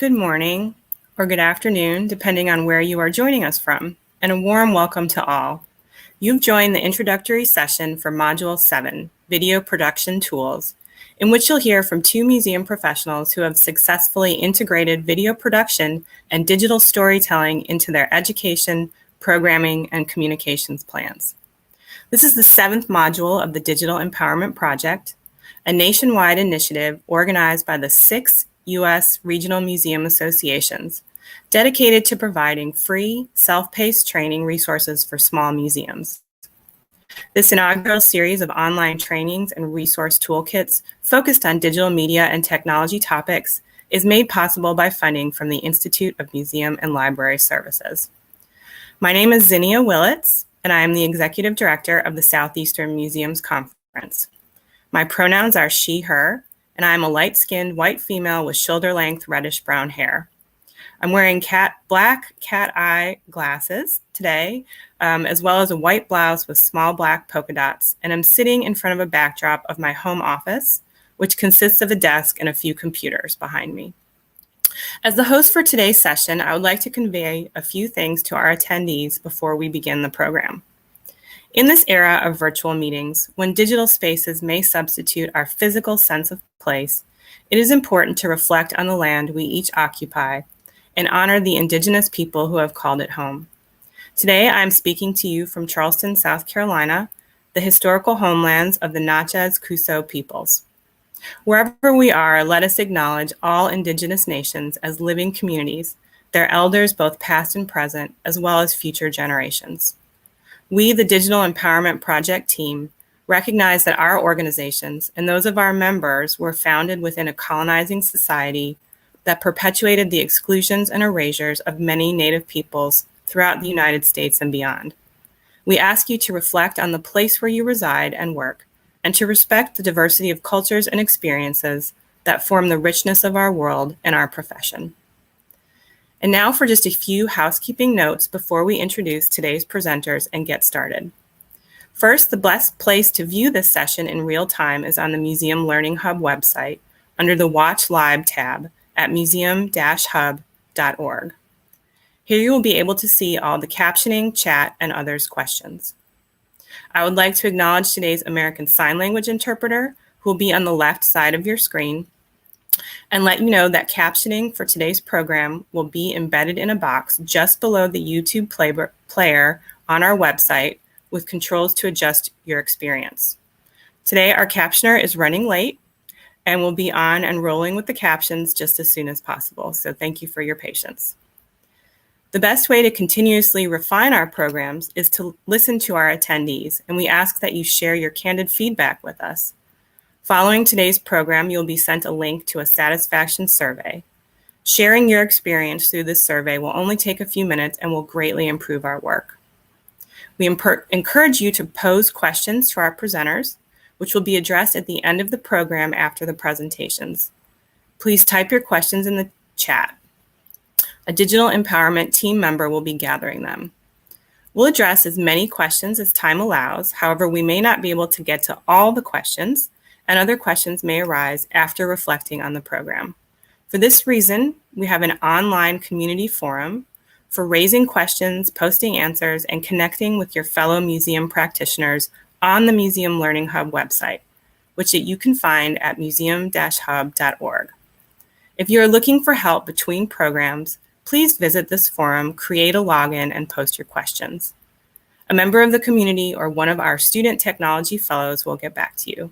Good morning, or good afternoon, depending on where you are joining us from, and a warm welcome to all. You've joined the introductory session for Module 7, Video Production Tools, in which you'll hear from two museum professionals who have successfully integrated video production and digital storytelling into their education, programming, and communications plans. This is the 7th module of the Digital Empowerment Project, a nationwide initiative organized by the 6 U.S. Regional Museum Associations, dedicated to providing free, self-paced training resources for small museums. This inaugural series of online trainings and resource toolkits focused on digital media and technology topics is made possible by funding from the Institute of Museum and Library Services. My name is Zinnia Willits, and I am the Executive Director of the Southeastern Museums Conference. My pronouns are she, her, and I am a light-skinned white female with shoulder-length reddish-brown hair. I'm wearing black cat-eye glasses today, as well as a white blouse with small black polka dots, and I'm sitting in front of a backdrop of my home office, which consists of a desk and a few computers behind me. As the host for today's session, I would like to convey a few things to our attendees before we begin the program. In this era of virtual meetings, when digital spaces may substitute our physical sense of place, it is important to reflect on the land we each occupy and honor the indigenous people who have called it home. Today, I'm speaking to you from Charleston, South Carolina, the historical homelands of the Natchez-Cusco peoples. Wherever we are, let us acknowledge all indigenous nations as living communities, their elders both past and present, as well as future generations. We, the Digital Empowerment Project team, recognize that our organizations and those of our members were founded within a colonizing society that perpetuated the exclusions and erasures of many Native peoples throughout the United States and beyond. We ask you to reflect on the place where you reside and work, and to respect the diversity of cultures and experiences that form the richness of our world and our profession. And now for just a few housekeeping notes before we introduce today's presenters and get started. First, the best place to view this session in real time is on the Museum Learning Hub website under the Watch Live tab at museum-hub.org. Here you will be able to see all the captioning, chat, and others' questions. I would like to acknowledge today's American Sign Language interpreter, who will be on the left side of your screen, and let you know that captioning for today's program will be embedded in a box just below the YouTube player on our website with controls to adjust your experience. Today, our captioner is running late and will be on and rolling with the captions just as soon as possible, so thank you for your patience. The best way to continuously refine our programs is to listen to our attendees, and we ask that you share your candid feedback with us. Following today's program, you'll be sent a link to a satisfaction survey. Sharing your experience through this survey will only take a few minutes and will greatly improve our work. We encourage you to pose questions to our presenters, which will be addressed at the end of the program after the presentations. Please type your questions in the chat. A digital empowerment team member will be gathering them. We'll address as many questions as time allows. However, we may not be able to get to all the questions, and other questions may arise after reflecting on the program. For this reason, we have an online community forum for raising questions, posting answers, and connecting with your fellow museum practitioners on the Museum Learning Hub website, which you can find at museum-hub.org. If you are looking for help between programs, please visit this forum, create a login, and post your questions. A member of the community or one of our student technology fellows will get back to you.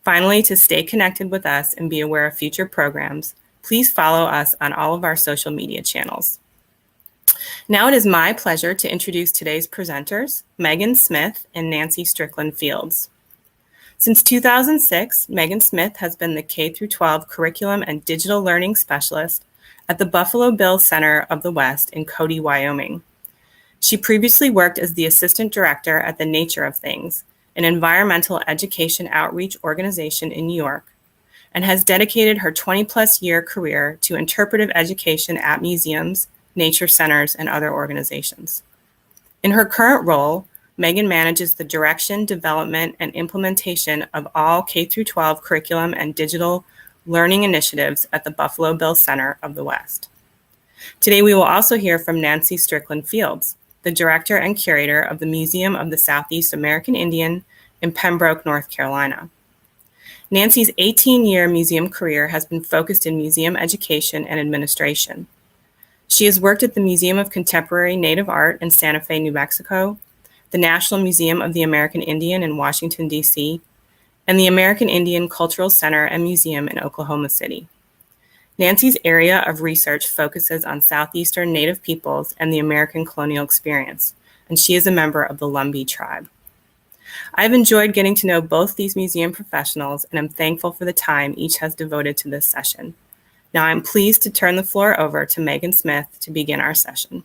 Finally, to stay connected with us and be aware of future programs, please follow us on all of our social media channels. Now it is my pleasure to introduce today's presenters, Megan Smith and Nancy Strickland Fields. Since 2006, Megan Smith has been the K-12 Curriculum and Digital Learning Specialist at the Buffalo Bill Center of the West in Cody, Wyoming. She previously worked as the Assistant Director at the Nature of Things, an environmental education outreach organization in New York, and has dedicated her 20-plus year career to interpretive education at museums, nature centers, and other organizations. In her current role, Megan manages the direction, development, and implementation of all K-12 curriculum and digital Learning Initiatives at the Buffalo Bill Center of the West. Today we will also hear from Nancy Strickland Fields, the director and curator of the Museum of the Southeast American Indian in Pembroke, North Carolina. Nancy's 18-year museum career has been focused in museum education and administration. She has worked at the Museum of Contemporary Native Art in Santa Fe, New Mexico, the National Museum of the American Indian in Washington, D.C., and the American Indian Cultural Center and Museum in Oklahoma City. Nancy's area of research focuses on Southeastern Native peoples and the American colonial experience, and she is a member of the Lumbee tribe. I've enjoyed getting to know both these museum professionals, and I'm thankful for the time each has devoted to this session. Now I'm pleased to turn the floor over to Megan Smith to begin our session.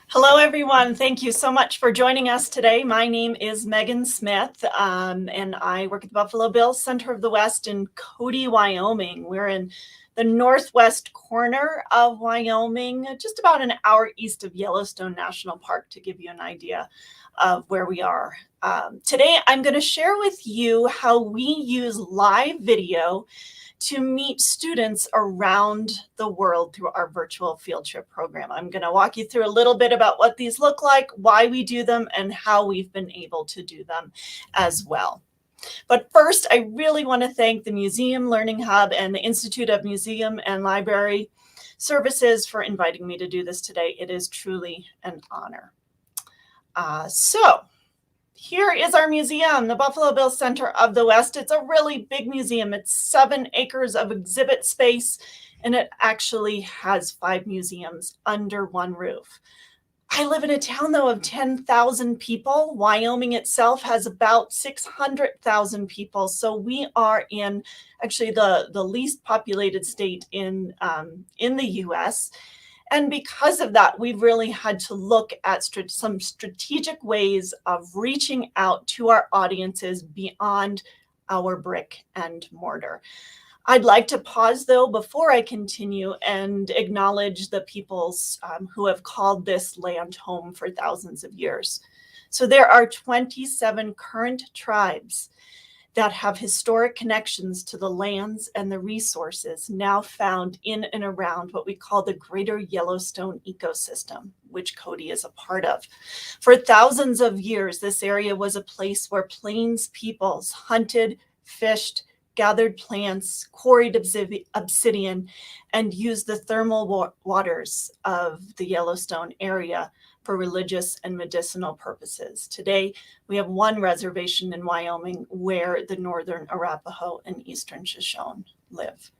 Hello, everyone. Thank you so much for joining us today. My name is Megan Smith, and I work at the Buffalo Bill Center of the West in Cody, Wyoming. We're in the northwest corner of Wyoming, just about an hour east of Yellowstone National Park, to give you an idea of where we are. Today, I'm going to share with you how we use live video to meet students around the world through our virtual field trip program. I'm going to walk you through a little bit about what these look like, why we do them, and how we've been able to do them as well. But first, I really want to thank the Museum Learning Hub and the Institute of Museum and Library Services for inviting me to do this today. It is truly an honor. Here is our museum, the Buffalo Bill Center of the West. It's a really big museum. It's 7 acres of exhibit space, and it actually has 5 museums under one roof. I live in a town, though, of 10,000 people. Wyoming itself has about 600,000 people. So we are in actually the least populated state in the U.S., and because of that, we've really had to look at some strategic ways of reaching out to our audiences beyond our brick and mortar. I'd like to pause, though, before I continue and acknowledge the peoples who have called this land home for thousands of years. So there are 27 current tribes that have historic connections to the lands and the resources now found in and around what we call the Greater Yellowstone ecosystem, which Cody is a part of. For thousands of years, this area was a place where Plains peoples hunted, fished, gathered plants, quarried obsidian, and used the thermal waters of the Yellowstone area for religious and medicinal purposes. Today, we have one reservation in Wyoming where the Northern Arapaho and Eastern Shoshone live.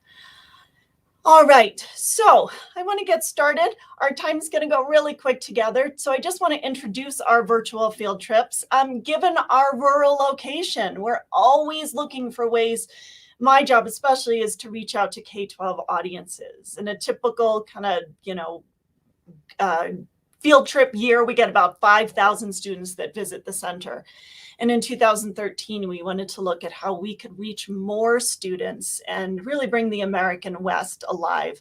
All right, so I want to get started. Our time is going to go really quick together. So I just want to introduce our virtual field trips. Given our rural location, we're always looking for ways. My job especially is to reach out to K-12 audiences. In a typical kind of, field trip year, we get about 5,000 students that visit the center. And in 2013, we wanted to look at how we could reach more students and really bring the American West alive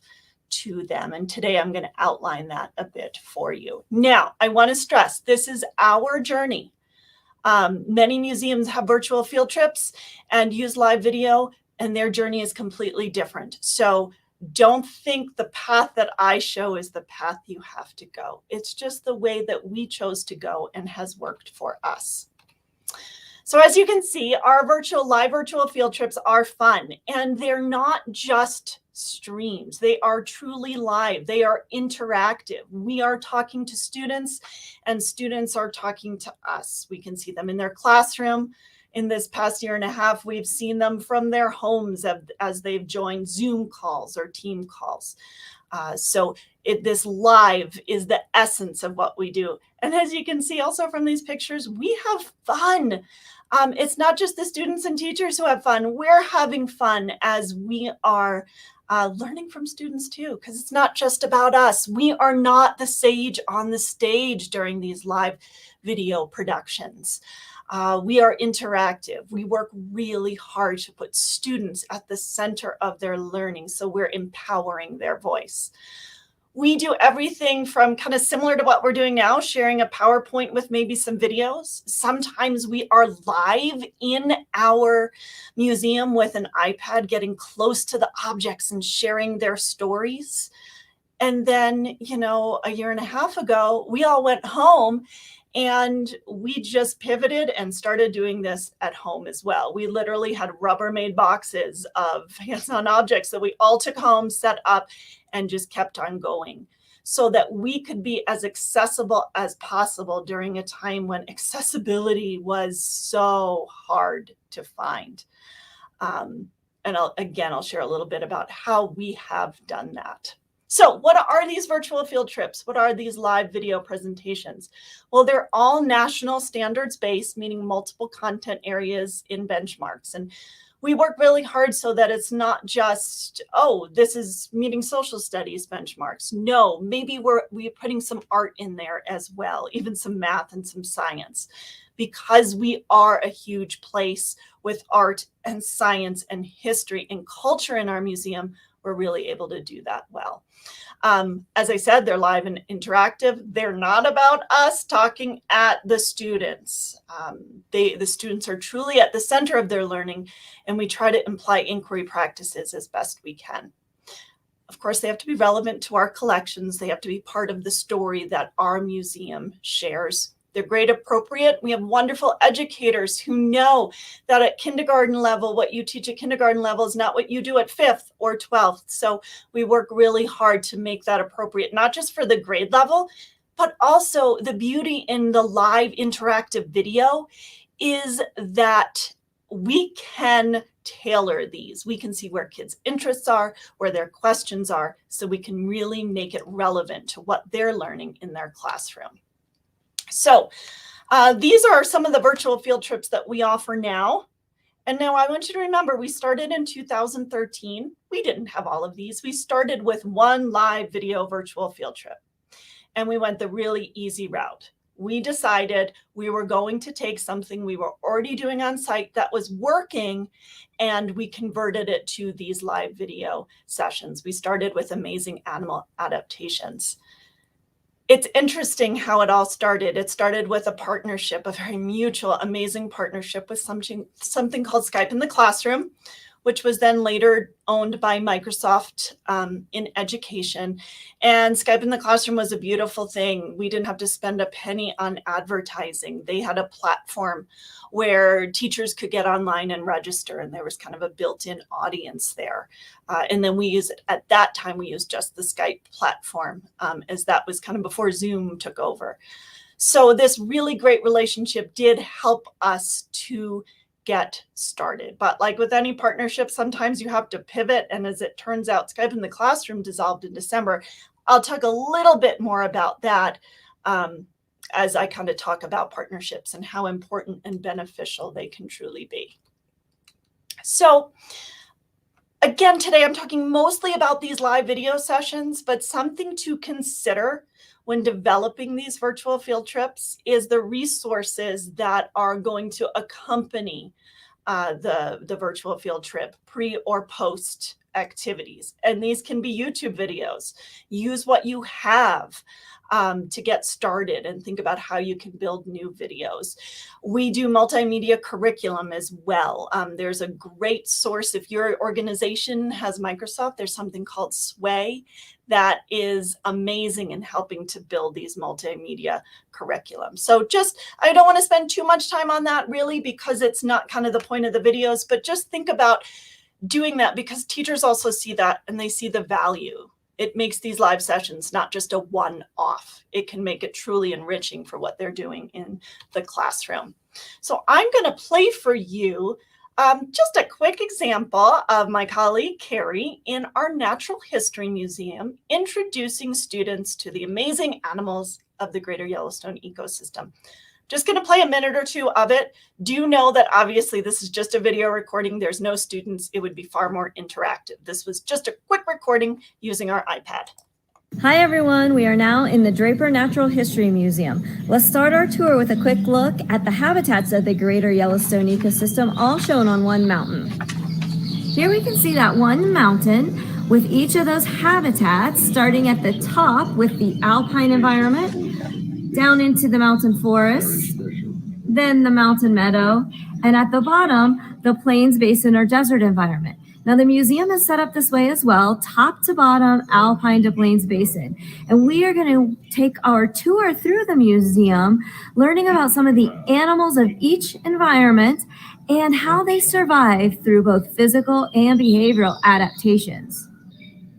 to them. And today I'm going to outline that a bit for you. Now, I want to stress, this is our journey. Many museums have virtual field trips and use live video, and their journey is completely different. So don't think the path that I show is the path you have to go. It's just the way that we chose to go and has worked for us. So as you can see, our live virtual field trips are fun, and they're not just streams. They are truly live. They are interactive. We are talking to students, and students are talking to us. We can see them in their classroom. In this past year and a half, we've seen them from their homes as they've joined Zoom calls or team calls. This live is the essence of what we do. And as you can see also from these pictures, we have fun. It's not just the students and teachers who have fun. We're having fun as we are learning from students too, because it's not just about us. We are not the sage on the stage during these live video productions. We are interactive. We work really hard to put students at the center of their learning, so we're empowering their voice. We do everything from kind of similar to what we're doing now, sharing a PowerPoint with maybe some videos. Sometimes we are live in our museum with an iPad, getting close to the objects and sharing their stories. And then, you know, a year and a half ago, we all went home and we just pivoted and started doing this at home as well. We literally had Rubbermaid boxes of hands-on objects that we all took home, set up, and just kept on going so that we could be as accessible as possible during a time when accessibility was so hard to find. And I'll share a little bit about how we have done that. So what are these virtual field trips? What are these live video presentations? Well, they're all national standards based, meaning multiple content areas in benchmarks. And we work really hard so that it's not just, oh, this is meeting social studies benchmarks. No, maybe we're putting some art in there as well, even some math and some science. Because we are a huge place with art and science and history and culture in our museum, we're really able to do that well. As I said, they're live and interactive. They're not about us talking at the students. The students are truly at the center of their learning, and we try to imply inquiry practices as best we can. Of course, they have to be relevant to our collections. They have to be part of the story that our museum shares. They're grade appropriate. We have wonderful educators who know that at kindergarten level, what you teach at kindergarten level is not what you do at 5th or 12th. So we work really hard to make that appropriate, not just for the grade level, but also the beauty in the live interactive video is that we can tailor these. We can see where kids' interests are, where their questions are, so we can really make it relevant to what they're learning in their classroom. So these are some of the virtual field trips that we offer now. And now I want you to remember, we started in 2013. We didn't have all of these. We started with one live video virtual field trip, and we went the really easy route. We decided we were going to take something we were already doing on site that was working, and we converted it to these live video sessions. We started with amazing animal adaptations. It's interesting how it all started. It started with a partnership, a very mutual, amazing partnership with something called Skype in the Classroom, which was then later owned by Microsoft in education. And Skype in the Classroom was a beautiful thing. We didn't have to spend a penny on advertising. They had a platform where teachers could get online and register, and there was kind of a built-in audience there. And then at that time, we used just the Skype platform, as that was kind of before Zoom took over. So this really great relationship did help us to get started. But like with any partnership, sometimes you have to pivot. And as it turns out, Skype in the Classroom dissolved in December. I'll talk a little bit more about that as I kind of talk about partnerships and how important and beneficial they can truly be. So again, today I'm talking mostly about these live video sessions, but something to consider when developing these virtual field trips is the resources that are going to accompany the virtual field trip, pre or post activities. And these can be YouTube videos. Use what you have to get started and think about how you can build new videos. We do multimedia curriculum as well. There's a great source. If your organization has Microsoft, there's something called Sway that is amazing in helping to build these multimedia curriculum. So I don't want to spend too much time on that really, because it's not kind of the point of the videos, but just think about doing that, because teachers also see that and they see the value. It makes these live sessions not just a one-off. It can make it truly enriching for what they're doing in the classroom. So I'm going to play for you just a quick example of my colleague Carrie in our Natural History Museum introducing students to the amazing animals of the Greater Yellowstone ecosystem. Just going to play a minute or two of it. Do know that obviously this is just a video recording. There's no students. It would be far more interactive. This was just a quick recording using our iPad. Hi everyone, we are now in the Draper Natural History Museum. Let's start our tour with a quick look at the habitats of the greater Yellowstone ecosystem, all shown on one mountain. Here we can see that one mountain with each of those habitats, starting at the top with the alpine environment, down into the mountain forest, then the mountain meadow, and at the bottom, the plains basin or desert environment. Now, the museum is set up this way as well, top to bottom, alpine to plains basin. And we are going to take our tour through the museum, learning about some of the animals of each environment and how they survive through both physical and behavioral adaptations.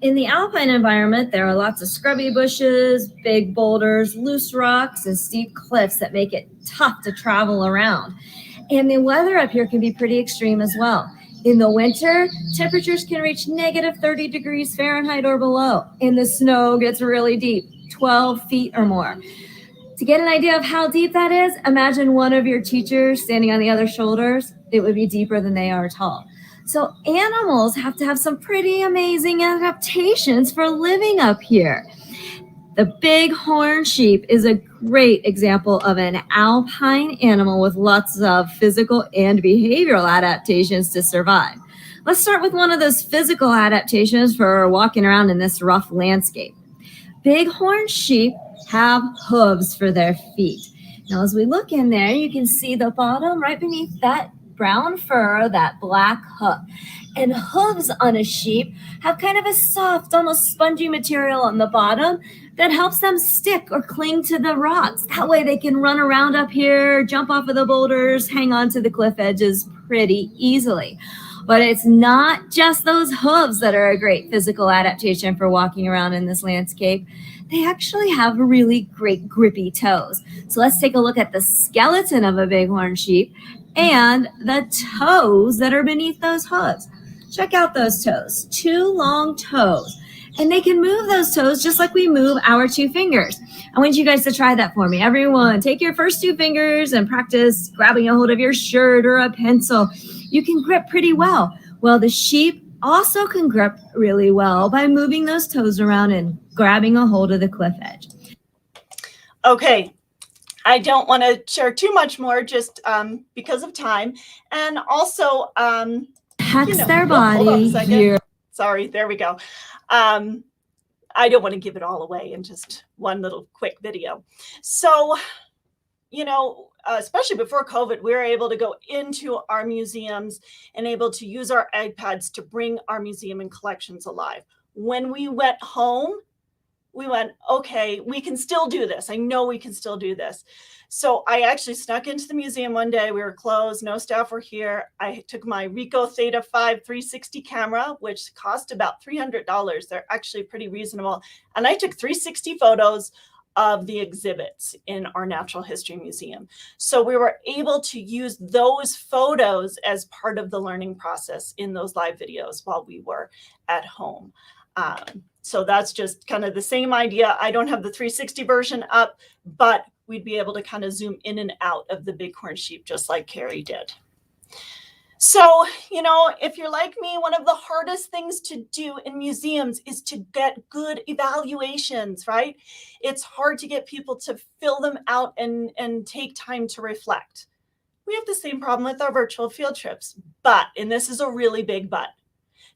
In the alpine environment, there are lots of scrubby bushes, big boulders, loose rocks, and steep cliffs that make it tough to travel around. And the weather up here can be pretty extreme as well. In the winter, temperatures can reach negative 30 degrees Fahrenheit or below, and the snow gets really deep, 12 feet or more. To get an idea of how deep that is, imagine one of your teachers standing on the other shoulders. It would be deeper than they are tall. So animals have to have some pretty amazing adaptations for living up here. The bighorn sheep is a great example of an alpine animal with lots of physical and behavioral adaptations to survive. Let's start with one of those physical adaptations for walking around in this rough landscape. Bighorn sheep have hooves for their feet. Now, as we look in there, you can see the bottom right beneath that brown fur, that black hoof. And hooves on a sheep have kind of a soft, almost spongy material on the bottom that helps them stick or cling to the rocks. That way they can run around up here, jump off of the boulders, hang on to the cliff edges pretty easily. But it's not just those hooves that are a great physical adaptation for walking around in this landscape. They actually have really great grippy toes. So let's take a look at the skeleton of a bighorn sheep and the toes that are beneath those hooves. Check out those toes, 2 long toes. And they can move those toes just like we move our 2 fingers. I want you guys to try that for me. Everyone, take your first 2 fingers and practice grabbing a hold of your shirt or a pencil. You can grip pretty well. Well, the sheep also can grip really well by moving those toes around and grabbing a hold of the cliff edge. Okay, I don't want to share too much more just because of time. And also, Their body here. Sorry, there we go. I don't want to give it all away in just one little quick video. So, especially before COVID, we were able to go into our museums and able to use our iPads to bring our museum and collections alive. When we went home, we went, okay, we can still do this. I know we can still do this. So I actually snuck into the museum one day. We were closed. No staff were here. I took my Ricoh Theta 5 360 camera, which cost about $300. They're actually pretty reasonable. And I took 360 photos of the exhibits in our Natural History Museum. So we were able to use those photos as part of the learning process in those live videos while we were at home. So that's just kind of the same idea. I don't have the 360 version up, but we'd be able to kind of zoom in and out of the bighorn sheep just like Carrie did. So, if you're like me, one of the hardest things to do in museums is to get good evaluations, right? It's hard to get people to fill them out and take time to reflect. We have the same problem with our virtual field trips, but, and this is a really big but,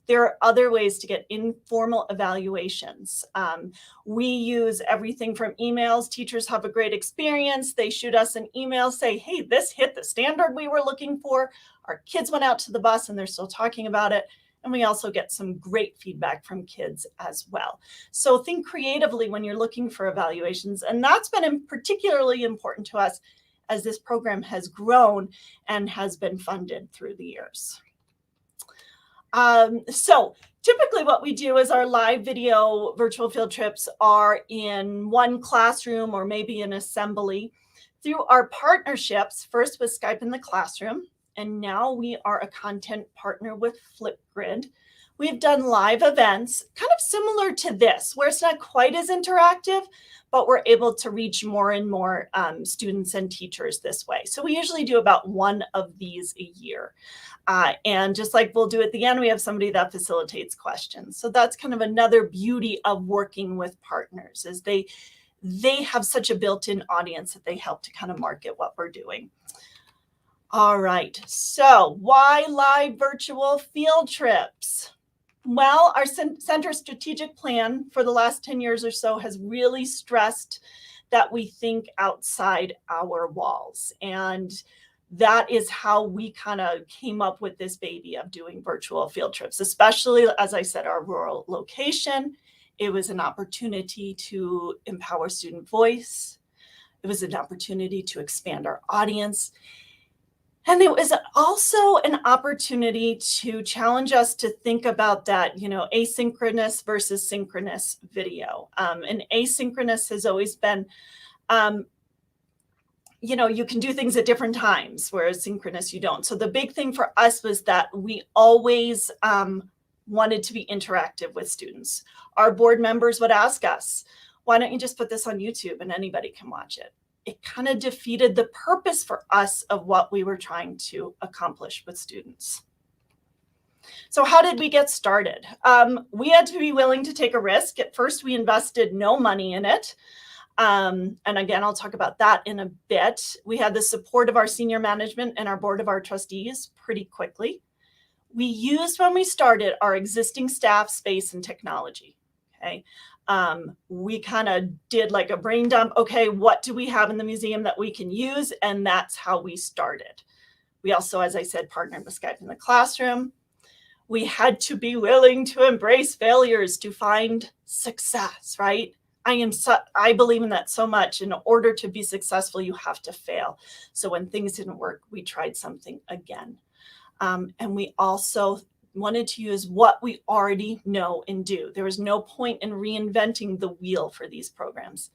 there are other ways to get informal evaluations. We use everything from emails. Teachers have a great experience. They shoot us an email, say, hey, this hit the standard we were looking for. Our kids went out to the bus and they're still talking about it. And we also get some great feedback from kids as well. So think creatively when you're looking for evaluations. And that's been particularly important to us as this program has grown and has been funded through the years. So typically what we do is our live video virtual field trips are in one classroom or maybe an assembly. Through our partnerships, first with Skype in the Classroom, and now we are a content partner with Flipgrid. we've done live events, kind of similar to this, where it's not quite as interactive, but we're able to reach more and more students and teachers this way. So we usually do about one of these a year. And just like we'll do at the end, we have somebody that facilitates questions. So that's kind of another beauty of working with partners, is they have such a built-in audience that they help to kind of market what we're doing. All right, so why live virtual field trips? Well, our center strategic plan for the last 10 years or so has really stressed that we think outside our walls. And that is how we kind of came up with this baby of doing virtual field trips, especially, as I said, our rural location. It was an opportunity to empower student voice. It was an opportunity to expand our audience. And it was also an opportunity to challenge us to think about that, asynchronous versus synchronous video. And asynchronous has always been, you can do things at different times, whereas synchronous you don't. So the big thing for us was that we always wanted to be interactive with students. Our board members would ask us, why don't you just put this on YouTube and anybody can watch it? It kind of defeated the purpose for us of what we were trying to accomplish with students. So how did we get started? We had to be willing to take a risk. At first, we invested no money in it. And again, I'll talk about that in a bit. We had the support of our senior management and our board of our trustees pretty quickly. We used, when we started, our existing staff, space, and technology. Okay. We kind of did like a brain dump. Okay, what do we have in the museum that we can use? And that's how we started. We also, as I said, partnered with Skype in the classroom. We had to be willing to embrace failures to find success, right? I believe in that so much. In order to be successful, you have to fail. So when things didn't work, we tried something again. And we also wanted to use what we already know and do. There was no point in reinventing the wheel for these programs.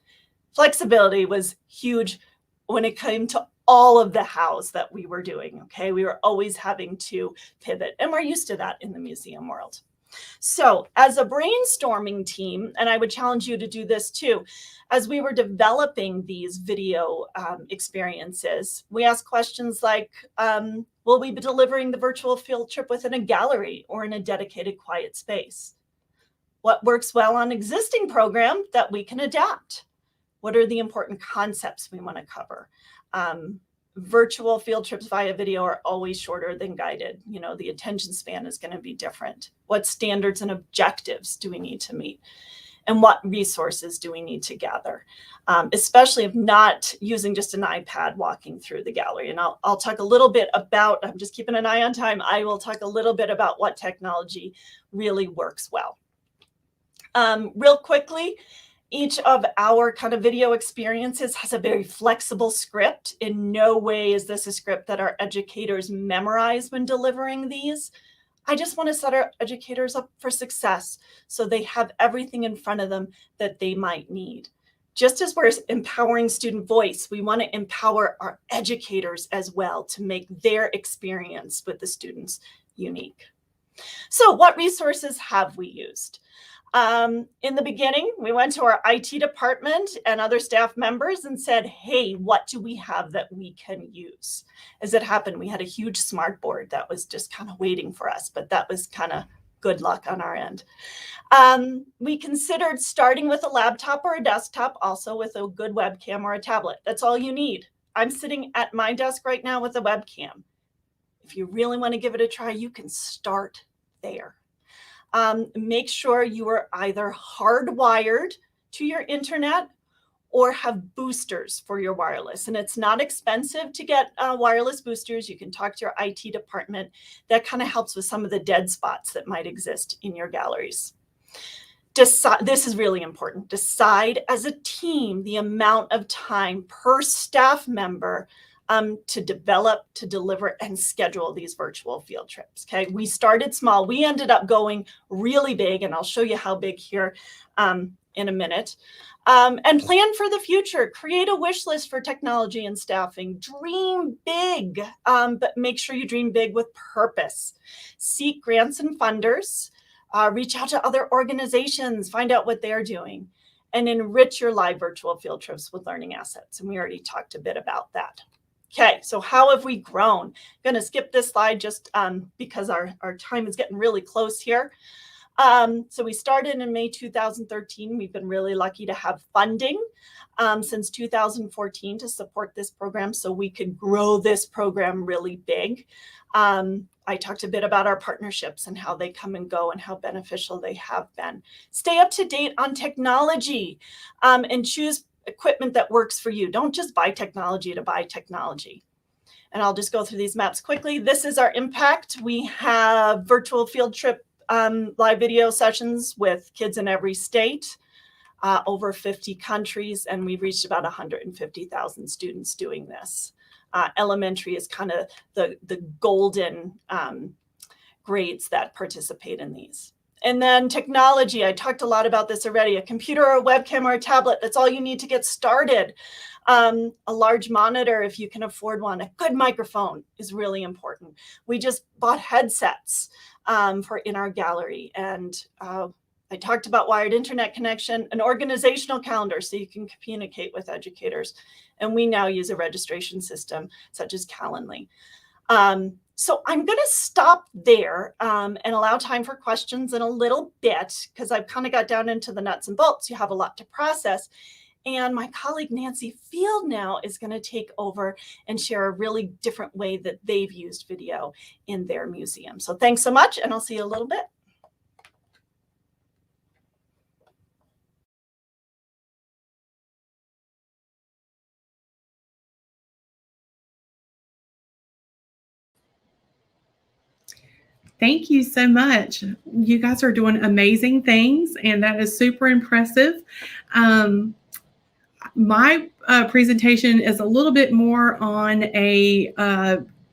Flexibility was huge when it came to all of the hows that we were doing, okay? We were always having to pivot, and we're used to that in the museum world. So as a brainstorming team, and I would challenge you to do this too, as we were developing these video experiences, we asked questions like, will we be delivering the virtual field trip within a gallery or in a dedicated quiet space? What works well on existing program that we can adapt? What are the important concepts we want to cover? Virtual field trips via video are always shorter than guided. The attention span is going to be different. What standards and objectives do we need to meet? And what resources do we need to gather? Especially if not using just an iPad walking through the gallery. And I'll talk a little bit about, I'm just keeping an eye on time. I will talk a little bit about what technology really works well. Real quickly, each of our kind of video experiences has a very flexible script. In no way is this a script that our educators memorize when delivering these. I just want to set our educators up for success so they have everything in front of them that they might need. Just as we're empowering student voice, we want to empower our educators as well to make their experience with the students unique. So what resources have we used? In the beginning, we went to our IT department and other staff members and said, hey, what do we have that we can use? As it happened, we had a huge smart board that was just kind of waiting for us, but that was kind of good luck on our end. We considered starting with a laptop or a desktop, also with a good webcam or a tablet. That's all you need. I'm sitting at my desk right now with a webcam. If you really want to give it a try, you can start there. Make sure you are either hardwired to your internet or have boosters for your wireless. And it's not expensive to get wireless boosters. You can talk to your IT department. That kind of helps with some of the dead spots that might exist in your galleries. This is really important. Decide as a team the amount of time per staff member to develop, to deliver, and schedule these virtual field trips. Okay, we started small. We ended up going really big, and I'll show you how big here in a minute. And plan for the future. Create a wish list for technology and staffing. Dream big, but make sure you dream big with purpose. Seek grants and funders. reach out to other organizations, find out what they're doing, and enrich your live virtual field trips with learning assets. And we already talked a bit about that. Okay, so how have we grown? I'm going to skip this slide just because our time is getting really close here. So we started in May 2013. We've been really lucky to have funding since 2014 to support this program so we could grow this program really big. I talked a bit about our partnerships and how they come and go and how beneficial they have been. Stay up to date on technology and choose equipment that works for you. Don't just buy technology to buy technology. And I'll just go through these maps quickly. This is our impact. We have virtual field trip live video sessions with kids in every state, over 50 countries, and we've reached about 150,000 students doing this. Elementary is kind of the golden grades that participate in these. And then technology, I talked a lot about this already. A computer or a webcam or a tablet, that's all you need to get started. A large monitor, if you can afford one. A good microphone is really important. We just bought headsets in our gallery. And I talked about wired internet connection, an organizational calendar so you can communicate with educators. And we now use a registration system such as Calendly. So I'm going to stop there and allow time for questions in a little bit because I've kind of got down into the nuts and bolts. You have a lot to process. And my colleague Nancy Field now is going to take over and share a really different way that they've used video in their museum. So thanks so much, and I'll see you a little bit. Thank you so much. You guys are doing amazing things, and that is super impressive. My presentation is a little bit more on a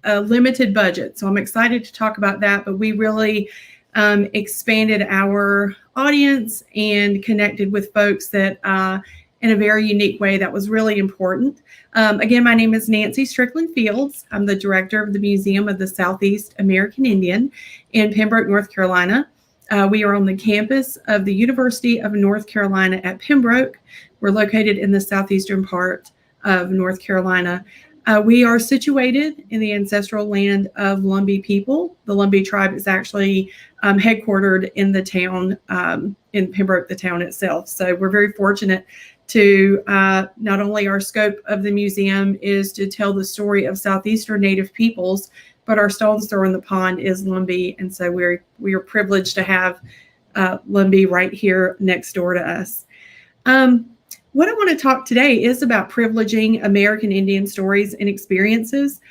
limited budget, so I'm excited to talk about that, but we really expanded our audience and connected with folks that in a very unique way that was really important. Again, my name is Nancy Strickland Fields. I'm the director of the Museum of the Southeast American Indian in Pembroke, North Carolina. We are on the campus of the University of North Carolina at Pembroke. We're located in the southeastern part of North Carolina. We are situated in the ancestral land of Lumbee people. The Lumbee tribe is actually headquartered in the town, in Pembroke, the town itself. So we're very fortunate to not only our scope of the museum is to tell the story of Southeastern Native peoples, but our stone's throw in the pond is Lumbee. And so we are privileged to have Lumbee right here next door to us. What I want to talk today is about privileging American Indian stories and experiences,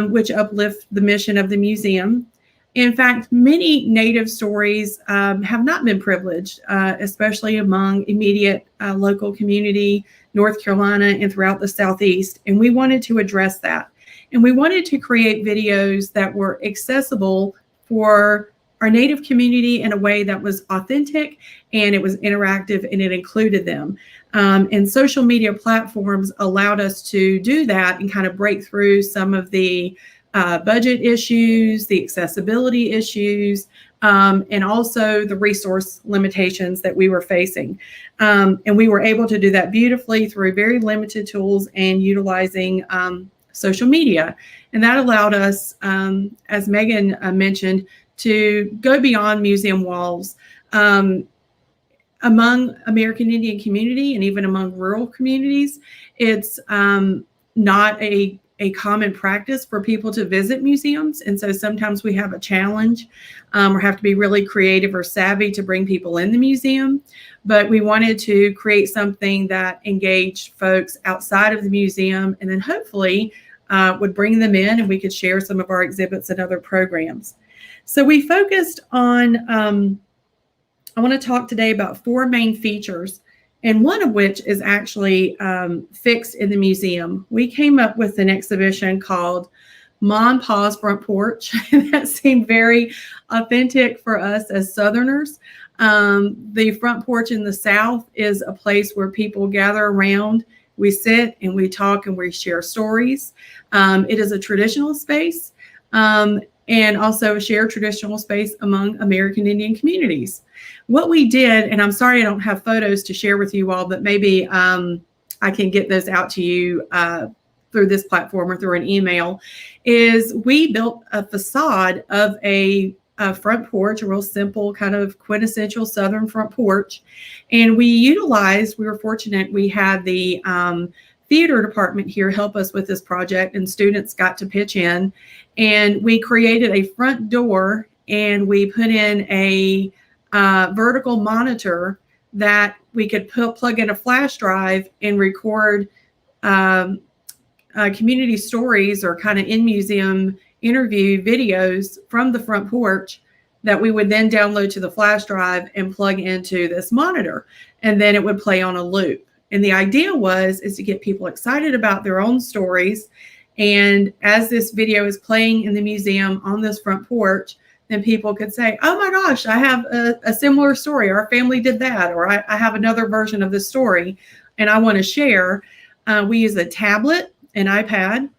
which uplift the mission of the museum. In fact, many Native stories have not been privileged, especially among immediate local community, North Carolina, and throughout the Southeast. And we wanted to address that. And we wanted to create videos that were accessible for our Native community in a way that was authentic and it was interactive and it included them. And social media platforms allowed us to do that and kind of break through some of the budget issues, the accessibility issues, and also the resource limitations that we were facing. And we were able to do that beautifully through very limited tools and utilizing social media. And that allowed us, as Megan mentioned, to go beyond museum walls. Among American Indian community and even among rural communities, it's not a common practice for people to visit museums. And so sometimes we have a challenge or have to be really creative or savvy to bring people in the museum. But we wanted to create something that engaged folks outside of the museum and then hopefully would bring them in and we could share some of our exhibits and other programs. So we focused on, I want to talk today about 4 main features, and one of which is actually fixed in the museum. We came up with an exhibition called Ma and Pa's Front Porch. That seemed very authentic for us as Southerners. The front porch in the South is a place where people gather around. We sit and we talk and we share stories. It is a traditional space. and also a shared traditional space among American Indian communities. What we did, and I'm sorry I don't have photos to share with you all, but maybe I can get those out to you through this platform or through an email, is we built a facade of a front porch, a real simple kind of quintessential Southern front porch. And we were fortunate, we had the theater department here help us with this project, and students got to pitch in. And we created a front door, and we put in a vertical monitor that we could plug in a flash drive and record community stories or kind of in-museum interview videos from the front porch that we would then download to the flash drive and plug into this monitor. And then it would play on a loop. And the idea is to get people excited about their own stories. And as this video is playing in the museum on this front porch, then people could say, oh my gosh, I have a similar story. Our family did that. Or I have another version of this story and I want to share. We use a tablet, an iPad.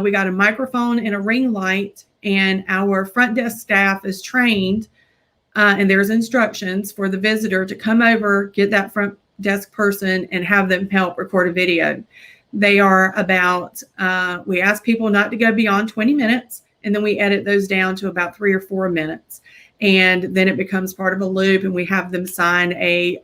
We got a microphone and a ring light, and our front desk staff is trained, and there's instructions for the visitor to come over, get that front desk person, and have them help record a video. They are about, we ask people not to go beyond 20 minutes, and then we edit those down to about 3 or 4 minutes. And then it becomes part of a loop, and we have them sign a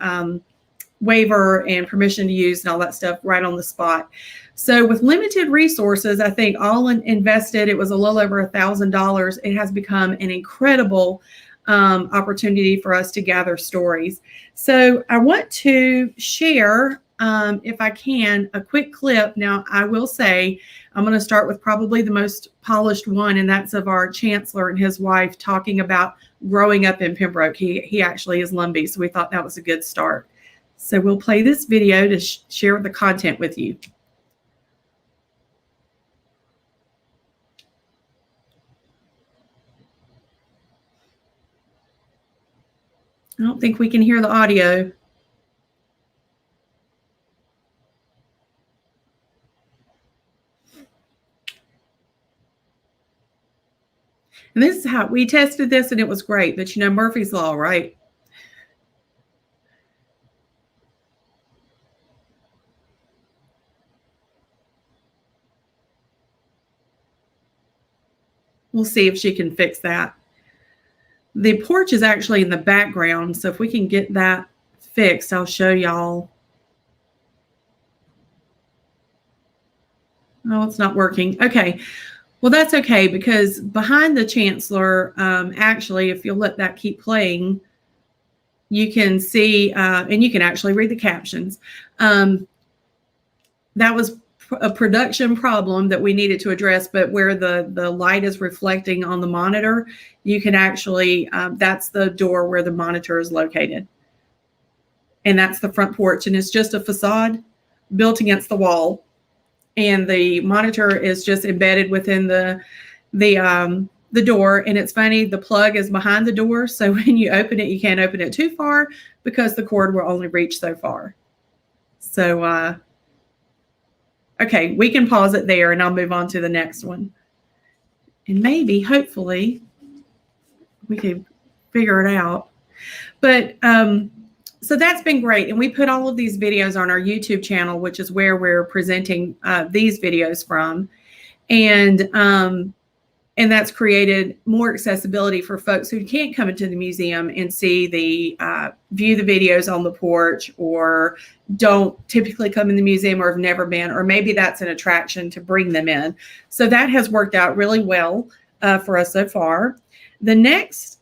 waiver and permission to use and all that stuff right on the spot. So with limited resources, I think all invested, it was a little over $1,000. It has become an incredible opportunity for us to gather stories. So I want to share, if I can, a quick clip. Now, I will say, I'm going to start with probably the most polished one, and that's of our chancellor and his wife talking about growing up in Pembroke. He actually is Lumbee, so we thought that was a good start. So we'll play this video to share the content with you. I don't think we can hear the audio. And this is how we tested this, and it was great. But you know, Murphy's Law, right? We'll see if she can fix that. The porch is actually in the background, so if we can get that fixed, I'll show y'all. Oh, it's not working. Okay. Well, that's okay, because behind the chancellor, actually, if you'll let that keep playing, you can see, and you can actually read the captions. That was a production problem that we needed to address, but where the light is reflecting on the monitor, you can actually, that's the door where the monitor is located. And that's the front porch, and it's just a facade built against the wall. And the monitor is just embedded within the door. And it's funny, the plug is behind the door. So when you open it, you can't open it too far because the cord will only reach so far. So, okay, we can pause it there and I'll move on to the next one. And maybe, hopefully, we can figure it out. But so that's been great. And we put all of these videos on our YouTube channel, which is where we're presenting these videos from. And that's created more accessibility for folks who can't come into the museum and see view the videos on the porch, or don't typically come in the museum, or have never been, or maybe that's an attraction to bring them in. So that has worked out really well for us so far. The next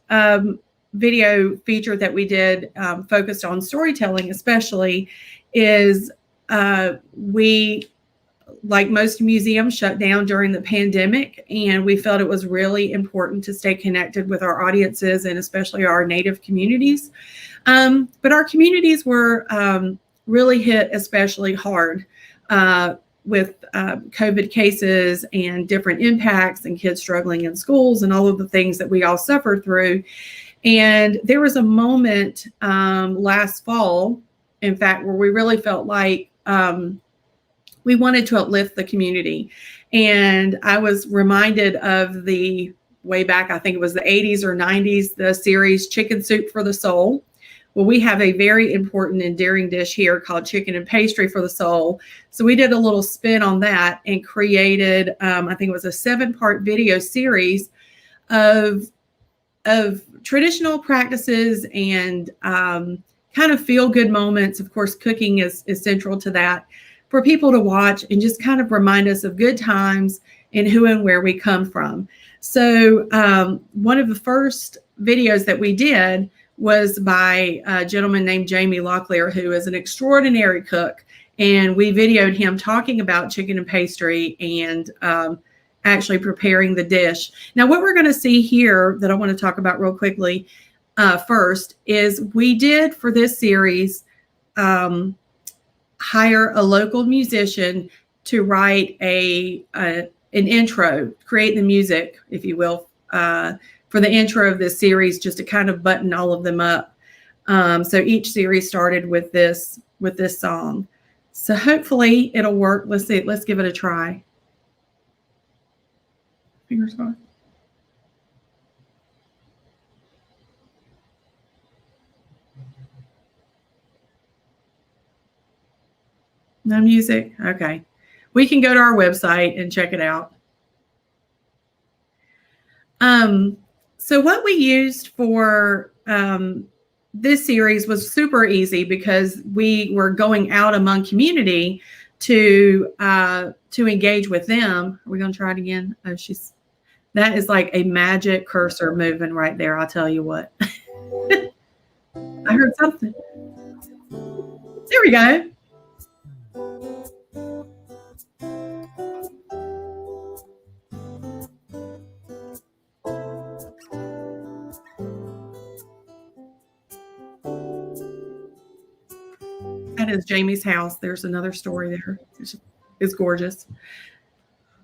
video feature that we did focused on storytelling especially is we, like most museums, shut down during the pandemic, and we felt it was really important to stay connected with our audiences and especially our Native communities. But our communities were really hit especially hard with COVID cases and different impacts, and kids struggling in schools and all of the things that we all suffered through. And there was a moment last fall, in fact, where we really felt like we wanted to uplift the community. And I was reminded of the way back, I think it was the 80s or 90s, the series Chicken Soup for the Soul. Well, we have a very important, endearing dish here called chicken and pastry for the soul. So we did a little spin on that and created, I think it was a 7-part video series of traditional practices and kind of feel-good moments. Of course, cooking is central to that, for people to watch and just kind of remind us of good times and who and where we come from. So one of the first videos that we did was by a gentleman named Jamie Locklear, who is an extraordinary cook. And we videoed him talking about chicken and pastry and actually preparing the dish. Now, what we're going to see here that I want to talk about real quickly first is we did for this series hire a local musician to write an intro, create the music, if you will, for the intro of this series, just to kind of button all of them up. So each series started with this song. So hopefully it'll work. Let's see. Let's give it a try. Fingers crossed. No music? Okay. We can go to our website and check it out. So what we used for this series was super easy because we were going out among community to engage with them. Are we going to try it again? Oh, that is like a magic cursor moving right there. I'll tell you what. I heard something. There we go. That is Jamie's house. There's another story there. It's gorgeous.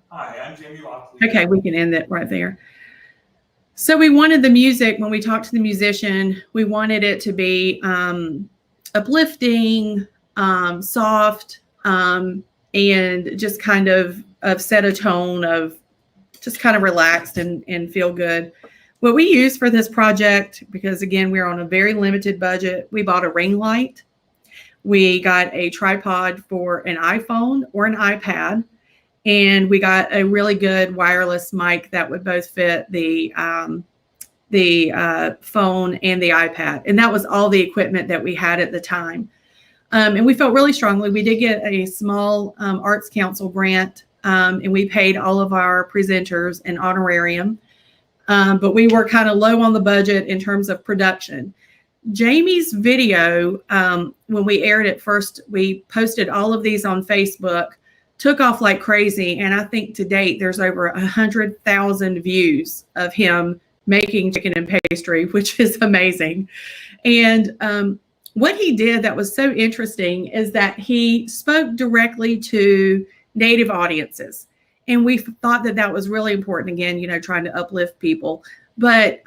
Hi, I'm Jamie Locklear. Okay, we can end it right there. So we wanted the music, when we talked to the musician, we wanted it to be uplifting, soft, and just kind of set a tone of just kind of relaxed and feel good. What we used for this project, because again, we're on a very limited budget, we bought a ring light. We got a tripod for an iPhone or an iPad, and we got a really good wireless mic that would both fit the phone and the iPad. And that was all the equipment that we had at the time. And we felt really strongly. We did get a small Arts Council grant, and we paid all of our presenters an honorarium. But we were kind of low on the budget in terms of production. Jamie's video, when we aired it first, we posted all of these on Facebook, took off like crazy. And I think to date, there's over 100,000 views of him making chicken and pastry, which is amazing. And what he did that was so interesting is that he spoke directly to Native audiences. And we thought that that was really important. Again, trying to uplift people. But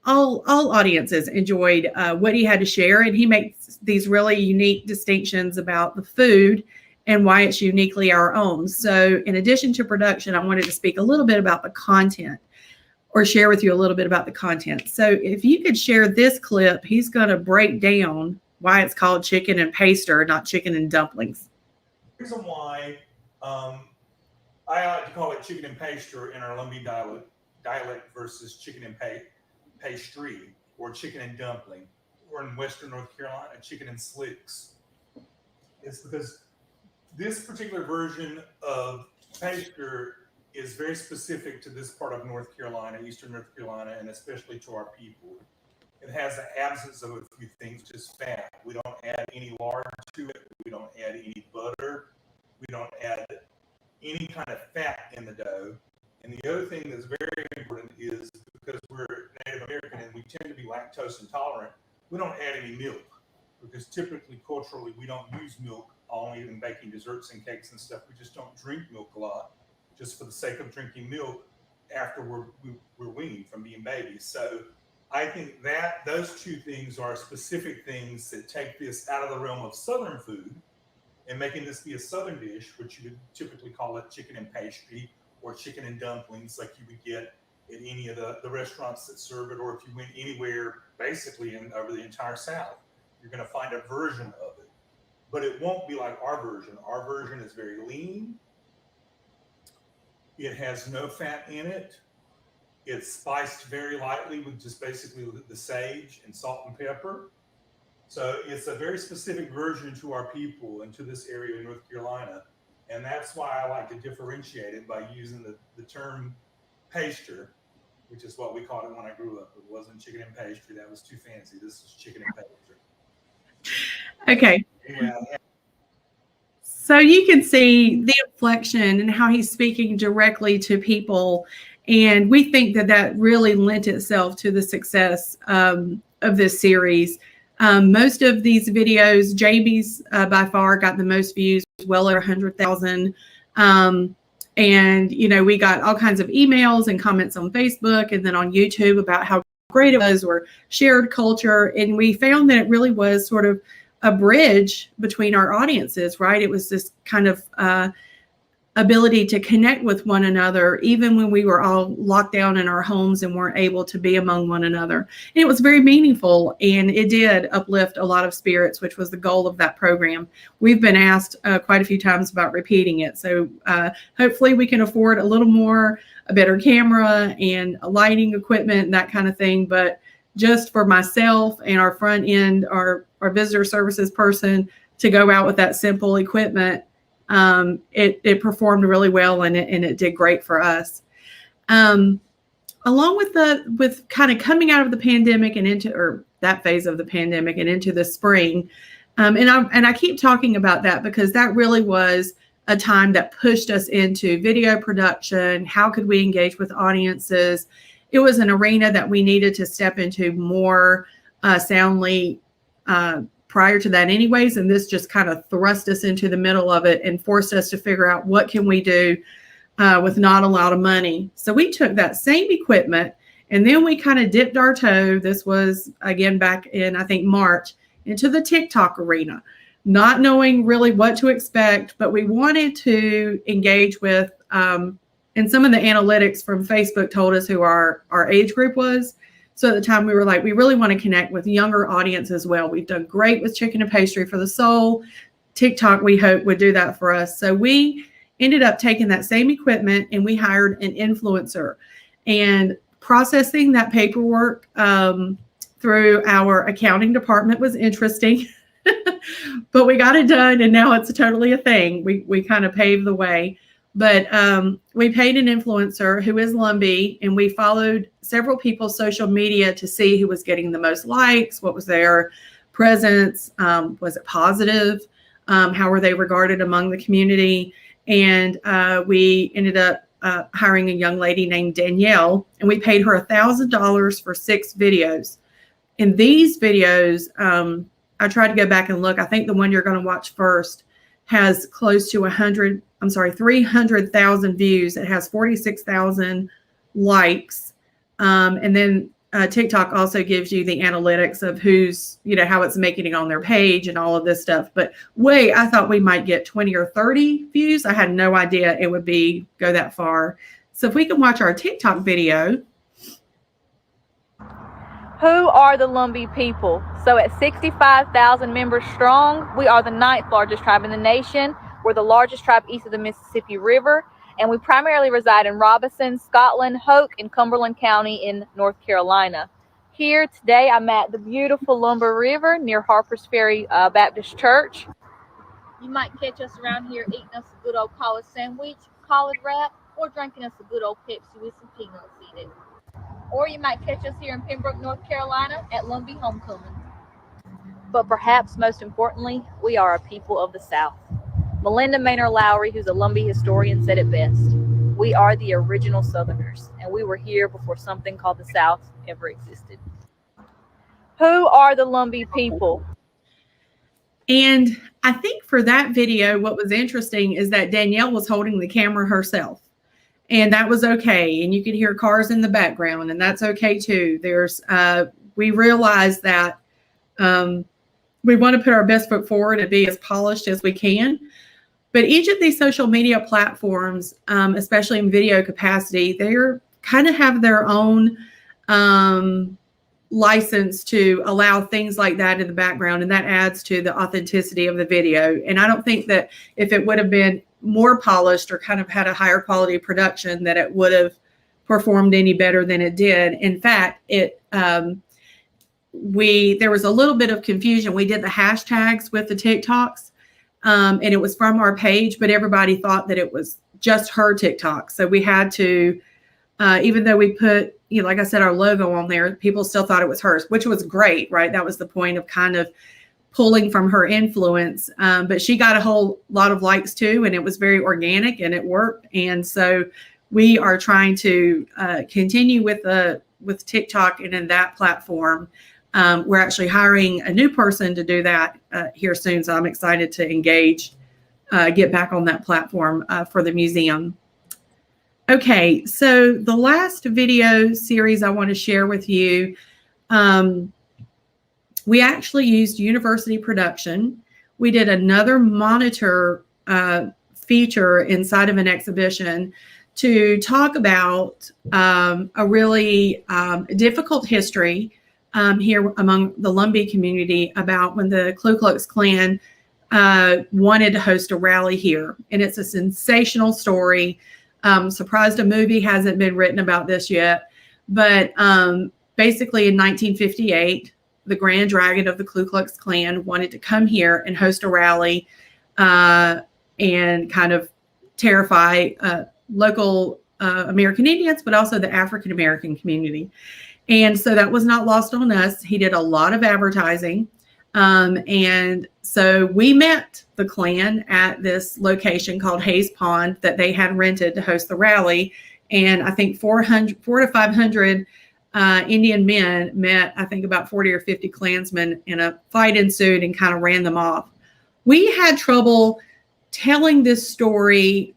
all audiences enjoyed what he had to share, and he makes these really unique distinctions about the food and why it's uniquely our own. So in addition to production, I wanted to speak a little bit about the content, or share with you a little bit about the content. So if you could share this clip, he's going to break down why it's called chicken and pastry, not chicken and dumplings. The reason why I like to call it chicken and pastry in our Lumbee dialect versus chicken and pastry, or chicken and dumpling, or in Western North Carolina, chicken and slicks. It's because this particular version of pastry is very specific to this part of North Carolina, Eastern North Carolina, and especially to our people. It has the absence of a few things, just fat. We don't add any lard to it. We don't add any butter. We don't add any kind of fat in the dough. And the other thing that's very important is, because we're Native American and we tend to be lactose intolerant, we don't add any milk, because typically culturally we don't use milk only in baking desserts and cakes and stuff. We just don't drink milk a lot, just for the sake of drinking milk after we're weaned from being babies. So I think that those two things are specific things that take this out of the realm of Southern food and making this be a Southern dish, which you would typically call it chicken and pastry or chicken and dumplings, like you would get at any of the restaurants that serve it, or if you went anywhere basically over the entire South, you're going to find a version of it. But it won't be like our version. Our version is very lean. It has no fat in it. It's spiced very lightly with just basically the sage and salt and pepper. So it's a very specific version to our people and to this area in North Carolina. And that's why I like to differentiate it by using the term pastry, which is what we called it when I grew up. It wasn't chicken and pastry. That was too fancy. This is chicken and pastry. Okay. Anyway, So you can see the inflection and how he's speaking directly to people. And we think that really lent itself to the success of this series. Most of these videos, JB's by far got the most views, well over 100,000. And, you know, we got all kinds of emails and comments on Facebook and then on YouTube about how great it was, or shared culture. And we found that it really was sort of a bridge between our audiences, right? It was this kind of ability to connect with one another, even when we were all locked down in our homes and weren't able to be among one another. And it was very meaningful, and it did uplift a lot of spirits, which was the goal of that program. We've been asked quite a few times about repeating it. So hopefully we can afford a little more, a better camera and lighting equipment and that kind of thing. But just for myself and our front end, our visitor services person, to go out with that simple equipment, it performed really well, and it did great for us. Along with kind of coming out of the pandemic and into that phase of the pandemic and into the spring, and I keep talking about that because that really was a time that pushed us into video production. How could we engage with audiences? It was an arena that we needed to step into more soundly prior to that anyways, and this just kind of thrust us into the middle of it and forced us to figure out what can we do with not a lot of money. So we took that same equipment and then we kind of dipped our toe. This was, again, back in, I think, March, into the TikTok arena, not knowing really what to expect, but we wanted to engage with, and some of the analytics from Facebook told us who our age group was. So at the time we were like, we really want to connect with younger audience as well. We've done great with chicken and pastry for the soul. TikTok, we hope, would do that for us. So we ended up taking that same equipment and we hired an influencer, and processing that paperwork through our accounting department was interesting, but we got it done, and now it's totally a thing. We kind of paved the way. But we paid an influencer who is Lumbee, and we followed several people's social media to see who was getting the most likes, what was their presence, was it positive, how were they regarded among the community. And we ended up hiring a young lady named Danielle, and we paid her $1,000 for 6 videos. In these videos, I tried to go back and look. I think the one you're going to watch first has close to 300,000 views. It has 46,000 likes. And then TikTok also gives you the analytics of who's, how it's making it on their page and all of this stuff. But I thought we might get 20 or 30 views. I had no idea it would go that far. So if we can watch our TikTok video. Who are the Lumbee people? So at 65,000 members strong, we are the 9th largest tribe in the nation. We're the largest tribe east of the Mississippi River, and we primarily reside in Robeson, Scotland, Hoke, and Cumberland County in North Carolina. Here today, I'm at the beautiful Lumber River near Harper's Ferry Baptist Church. You might catch us around here eating us a good old collard sandwich, collard wrap, or drinking us a good old Pepsi with some peanuts in it. Or you might catch us here in Pembroke, North Carolina at Lumbee Homecoming. But perhaps most importantly, we are a people of the South. Melinda Maynor Lowry, who's a Lumbee historian, said it best. We are the original Southerners, and we were here before something called the South ever existed. Who are the Lumbee people? And I think for that video, what was interesting is that Danielle was holding the camera herself. And that was okay. And you could hear cars in the background, and that's okay too. We realized that we want to put our best foot forward and be as polished as we can. But each of these social media platforms, especially in video capacity, they're kind of have their own license to allow things like that in the background, and that adds to the authenticity of the video. And I don't think that if it would have been more polished or kind of had a higher quality production, that it would have performed any better than it did. In fact, there was a little bit of confusion. We did the hashtags with the TikToks, and it was from our page, but everybody thought that it was just her TikTok. So we had to, even though we put, like I said, our logo on there, people still thought it was hers, which was great, right? That was the point of kind of pulling from her influence. But she got a whole lot of likes too, and it was very organic and it worked. And so we are trying to continue with TikTok and in that platform. We're actually hiring a new person to do that here soon. So I'm excited to engage, get back on that platform for the museum. Okay, so the last video series I want to share with you, we actually used university production. We did another monitor feature inside of an exhibition to talk about a really difficult history here among the Lumbee community about when the Ku Klux Klan wanted to host a rally here. And it's a sensational story. Surprised a movie hasn't been written about this yet. But basically in 1958, the Grand Dragon of the Ku Klux Klan wanted to come here and host a rally and kind of terrify local American Indians, but also the African American community. And so that was not lost on us. He did a lot of advertising. And so we met the Klan at this location called Hayes Pond that they had rented to host the rally. And I think 400 to 500 Indian men met, I think about 40 or 50 Klansmen, and a fight ensued and kind of ran them off. We had trouble telling this story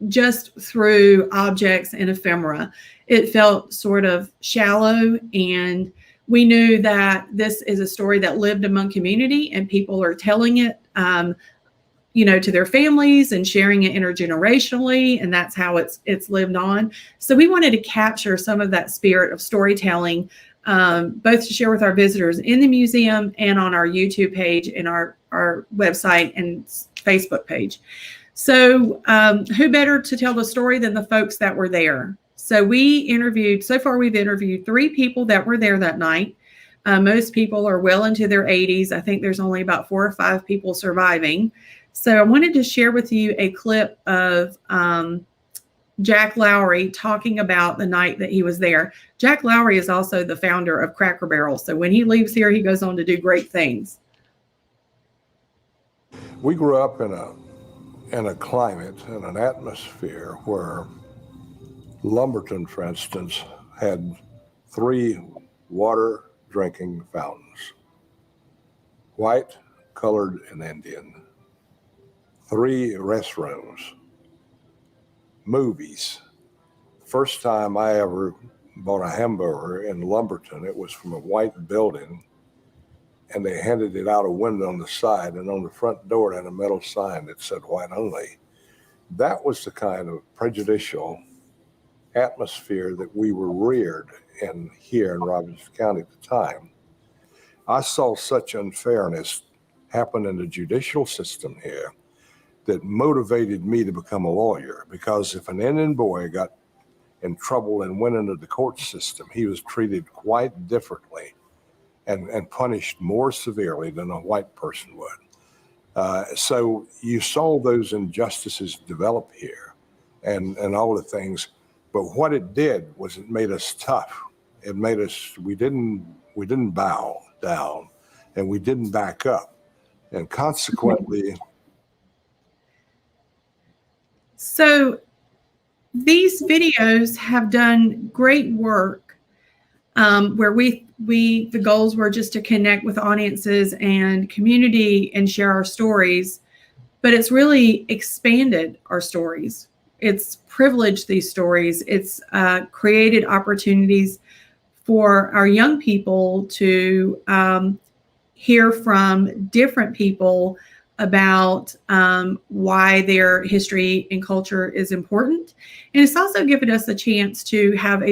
just through objects and ephemera. It felt sort of shallow, and we knew that this is a story that lived among community, and people are telling it, to their families and sharing it intergenerationally, and that's how it's lived on. So we wanted to capture some of that spirit of storytelling, both to share with our visitors in the museum and on our YouTube page and our website and Facebook page. So who better to tell the story than the folks that were there? So we've interviewed 3 people that were there that night. Most people are well into their 80s. I think there's only about 4 or 5 people surviving. So I wanted to share with you a clip of Jack Lowry talking about the night that he was there. Jack Lowry is also the founder of Cracker Barrel. So when he leaves here, he goes on to do great things. We grew up in a climate and an atmosphere where Lumberton, for instance, had 3 water drinking fountains, white, colored, and Indian, 3 restrooms, movies. First time I ever bought a hamburger in Lumberton, it was from a white building, and they handed it out a window on the side, and on the front door it had a metal sign that said white only. That was the kind of prejudicial atmosphere that we were reared in here in Robbins County at the time. I saw such unfairness happen in the judicial system here that motivated me to become a lawyer, because if an Indian boy got in trouble and went into the court system, he was treated quite differently and punished more severely than a white person would. So you saw those injustices develop here and all the things. But what it did was it made us tough. It made us, we didn't bow down, and we didn't back up. And consequently. So these videos have done great work where the goals were just to connect with audiences and community and share our stories, but it's really expanded our stories. It's privileged these stories. It's created opportunities for our young people to hear from different people about why their history and culture is important. And it's also given us a chance to have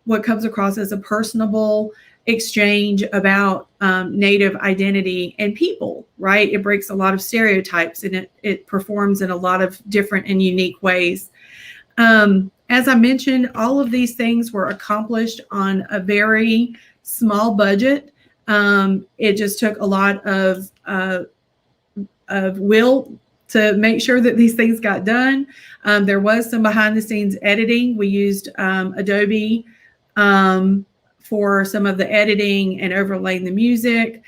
what comes across as a personable exchange about Native identity and people, right? It breaks a lot of stereotypes, and it performs in a lot of different and unique ways. As I mentioned, all of these things were accomplished on a very small budget. It just took a lot of will to make sure that these things got done. There was some behind the scenes editing. We used Adobe for some of the editing and overlaying the music.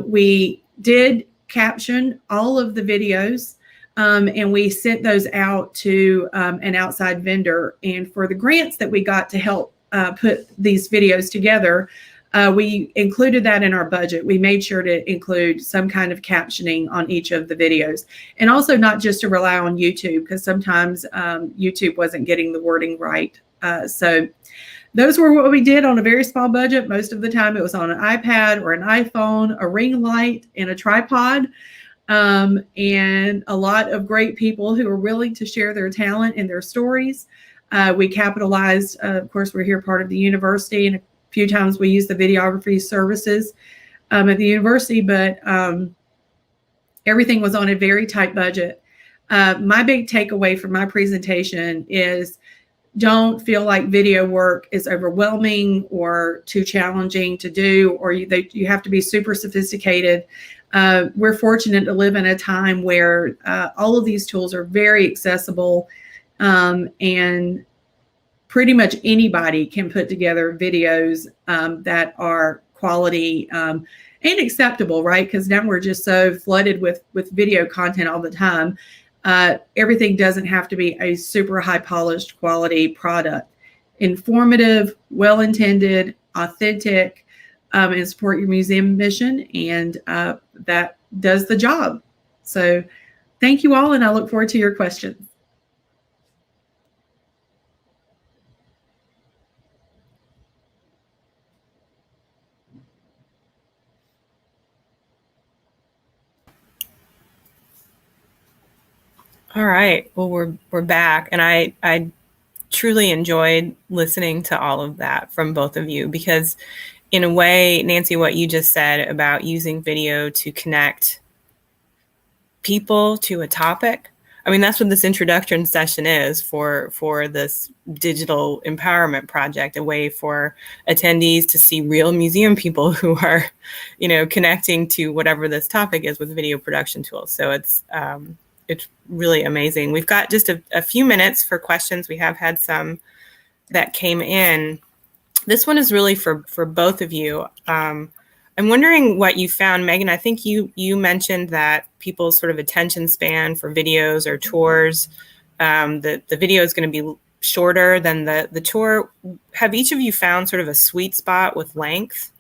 We did caption all of the videos, and we sent those out to an outside vendor. And for the grants that we got to help put these videos together, we included that in our budget. We made sure to include some kind of captioning on each of the videos, and also not just to rely on YouTube, because sometimes YouTube wasn't getting the wording right. So those were what we did on a very small budget. Most of the time it was on an iPad or an iPhone, a ring light, and a tripod, and a lot of great people who were willing to share their talent and their stories. We capitalized, of course, we're here part of the university, and a few times we use the videography services at the university, but everything was on a very tight budget. My big takeaway from my presentation is don't feel like video work is overwhelming or too challenging to do, or you have to be super sophisticated. We're fortunate to live in a time where all of these tools are very accessible, and pretty much anybody can put together videos that are quality and acceptable, right? Because now we're just so flooded with video content all the time. Everything doesn't have to be a super high polished quality product. Informative, well-intended, authentic, and support your museum mission, and that does the job. So thank you all, and I look forward to your questions. All right. Well, we're back, and I truly enjoyed listening to all of that from both of you, because in a way, Nancy, what you just said about using video to connect people to a topic, I mean, that's what this introduction session is for this digital empowerment project, a way for attendees to see real museum people who are, connecting to whatever this topic is with video production tools. So it's really amazing. We've got just a few minutes for questions. We have had some that came in. This one is really for both of you. I'm wondering what you found, Megan. I think you mentioned that people's sort of attention span for videos or tours, the video is going to be shorter than the tour. Have each of you found sort of a sweet spot with length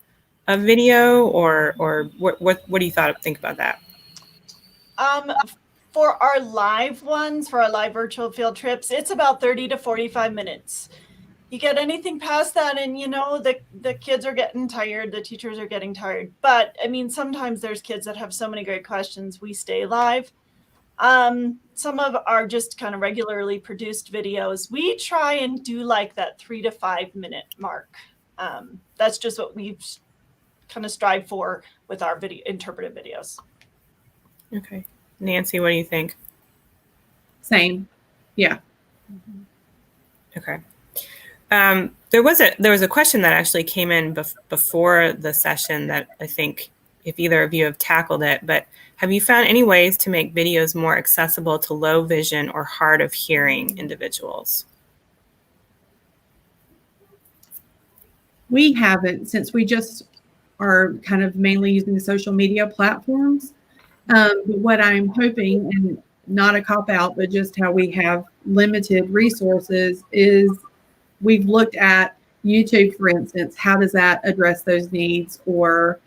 of video, or what do you think about that? For our live ones, for our live virtual field trips, it's about 30 to 45 minutes. You get anything past that, and the kids are getting tired, the teachers are getting tired. But I mean, sometimes there's kids that have so many great questions, we stay live. Some of our just kind of regularly produced videos, we try and do like that 3 to 5 minute mark. That's just what we kind of strive for with our interpretive videos. Okay. Nancy, what do you think? Same. Yeah. Okay. There was a question that actually came in before the session that I think if either of you have tackled it, but have you found any ways to make videos more accessible to low vision or hard of hearing individuals? We haven't, since we just are kind of mainly using social media platforms. But what I'm hoping, and not a cop-out, but just how we have limited resources, is we've looked at YouTube, for instance. How does that address those needs? Or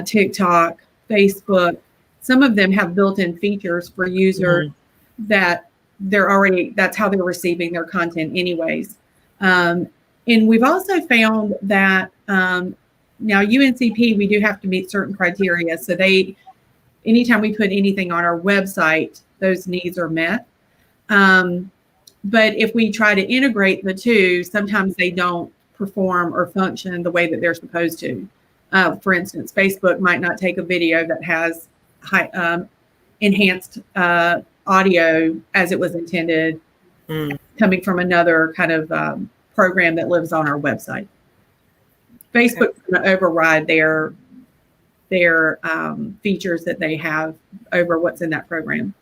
TikTok, Facebook. Some of them have built-in features for users that that's how they're receiving their content anyways. And we've also found that now UNCP, we do have to meet certain criteria. So anytime we put anything on our website, those needs are met. But if we try to integrate the two, sometimes they don't perform or function the way that they're supposed to. For instance, Facebook might not take a video that has enhanced audio as it was intended, coming from another kind of program that lives on our website. Facebook's going to override their features that they have over what's in that program.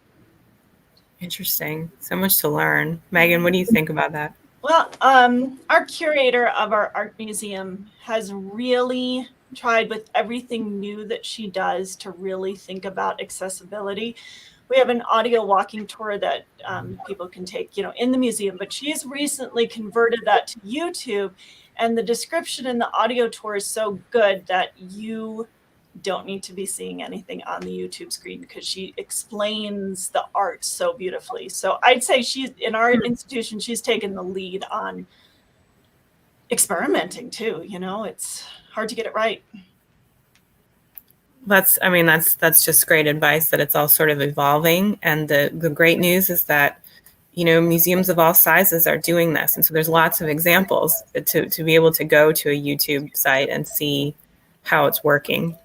Interesting. So much to learn. Megan, what do you think about that? Well, our curator of our art museum has really tried with everything new that she does to really think about accessibility. We have an audio walking tour that people can take, in the museum, but she's recently converted that to YouTube, and the description in the audio tour is so good that you don't need to be seeing anything on the YouTube screen, because she explains the art so beautifully. So I'd say she's in our institution, she's taken the lead on experimenting too. It's hard to get it right. That's just great advice, that it's all sort of evolving. And the great news is that, museums of all sizes are doing this. And so there's lots of examples to be able to go to a YouTube site and see how it's working.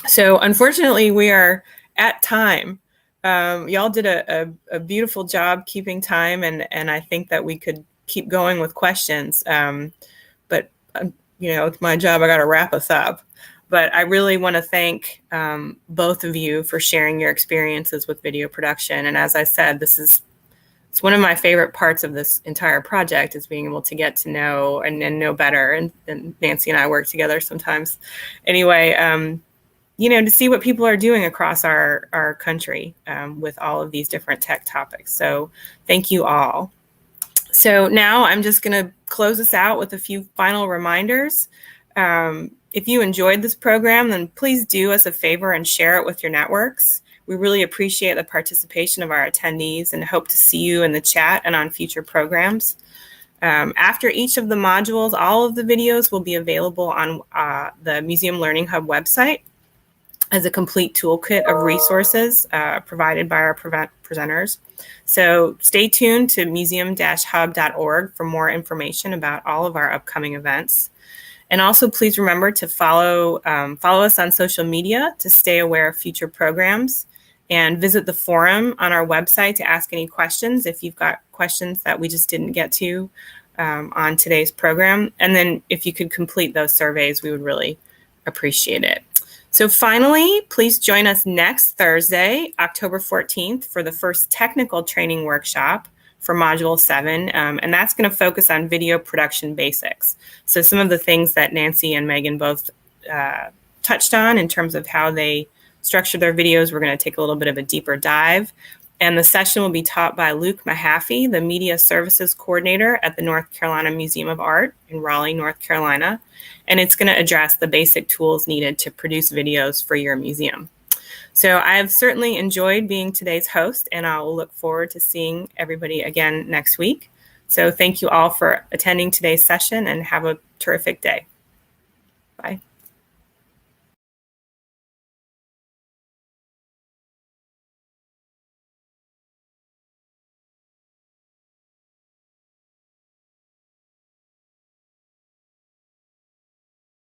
So unfortunately, we are at time. Y'all did a beautiful job keeping time, and I think that we could keep going with questions. But it's my job. I got to wrap us up. But I really want to thank both of you for sharing your experiences with video production. And as I said, it's one of my favorite parts of this entire project, is being able to get to know and know better. And Nancy and I work together sometimes. Anyway, to see what people are doing across our country with all of these different tech topics. So thank you all. So now I'm just going to close this out with a few final reminders. If you enjoyed this program, then please do us a favor and share it with your networks. We really appreciate the participation of our attendees and hope to see you in the chat and on future programs. After each of the modules, all of the videos will be available on the Museum Learning Hub website as a complete toolkit of resources provided by our presenters. So stay tuned to museum-hub.org for more information about all of our upcoming events. And also please remember to follow us on social media to stay aware of future programs, and visit the forum on our website to ask any questions if you've got questions that we just didn't get to on today's program. And then if you could complete those surveys, we would really appreciate it. So finally, please join us next Thursday, October 14th, for the first technical training workshop for Module 7, and that's going to focus on video production basics. So some of the things that Nancy and Megan both touched on in terms of how they structure their videos, we're going to take a little bit of a deeper dive. And the session will be taught by Luke Mahaffey, the Media Services Coordinator at the North Carolina Museum of Art in Raleigh, North Carolina. And it's going to address the basic tools needed to produce videos for your museum. So I have certainly enjoyed being today's host, and I'll look forward to seeing everybody again next week. So thank you all for attending today's session, and have a terrific day.